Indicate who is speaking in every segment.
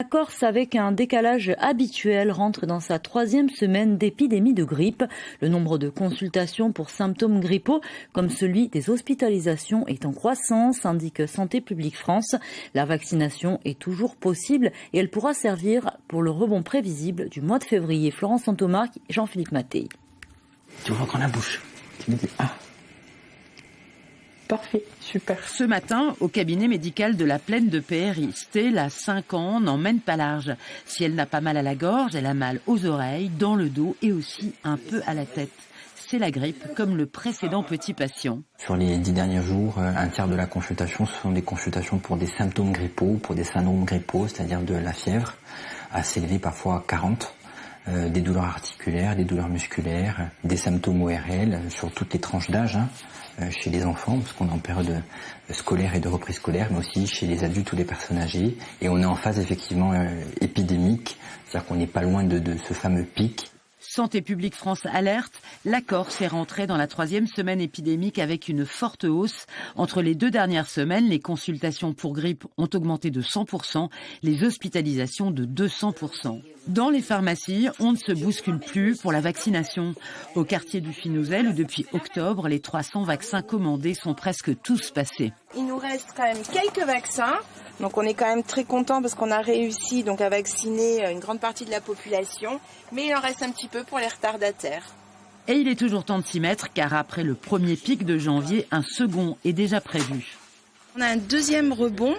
Speaker 1: Corse, avec un décalage habituel, rentre dans sa 3e semaine d'épidémie de grippe. Le nombre de consultations pour symptômes grippaux, comme celui des hospitalisations, est en croissance, indique Santé publique France. La vaccination est toujours possible et elle pourra servir pour le rebond prévisible du mois de février. Florence Santomarc et Jean-Philippe Mattei.
Speaker 2: Tu vois qu'on la bouche. Tu me dis, parfait, super.
Speaker 3: Ce matin, au cabinet médical de la Plaine de Péry, Stella, 5 ans, n'emmène pas large. Si elle n'a pas mal à la gorge, elle a mal aux oreilles, dans le dos et aussi un peu à la tête. C'est la grippe, comme le précédent petit patient.
Speaker 2: Sur les 10 derniers jours, un tiers de la consultation, ce sont des consultations pour des symptômes grippaux, c'est-à-dire de la fièvre, assez élevée, parfois 40. Des douleurs articulaires, des douleurs musculaires, des symptômes ORL sur toutes les tranches d'âge, chez les enfants, parce qu'on est en période scolaire et de reprise scolaire, mais aussi chez les adultes ou les personnes âgées. Et on est en phase effectivement épidémique, c'est-à-dire qu'on n'est pas loin de ce fameux pic.
Speaker 3: Santé publique France alerte, la Corse est rentrée dans la 3e semaine épidémique avec une forte hausse. Entre les 2 dernières semaines, les consultations pour grippe ont augmenté de 100%, les hospitalisations de 200%. Dans les pharmacies, on ne se bouscule plus pour la vaccination. Au quartier du Finouzel, où depuis octobre, les 300 vaccins commandés sont presque tous passés.
Speaker 4: Il nous reste quand même quelques vaccins. Donc on est quand même très content parce qu'on a réussi donc à vacciner une grande partie de la population. Mais il en reste un petit peu pour les retardataires.
Speaker 3: Et il est toujours temps de s'y mettre, car après le premier pic de janvier, un second est déjà prévu.
Speaker 4: On a un deuxième rebond,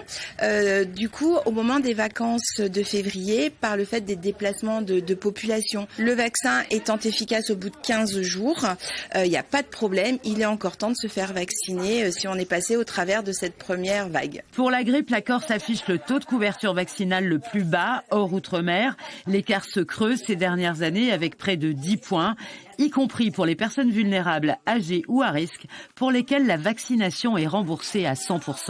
Speaker 4: du coup, au moment des vacances de février, par le fait des déplacements de population. Le vaccin étant efficace au bout de 15 jours, il n'y a pas de problème, il est encore temps de se faire vacciner si on est passé au travers de cette première vague.
Speaker 3: Pour la grippe, la Corse affiche le taux de couverture vaccinale le plus bas, hors outre-mer. L'écart se creuse ces dernières années avec près de 10 points, y compris pour les personnes vulnérables, âgées ou à risque, pour lesquelles la vaccination est remboursée à 100%.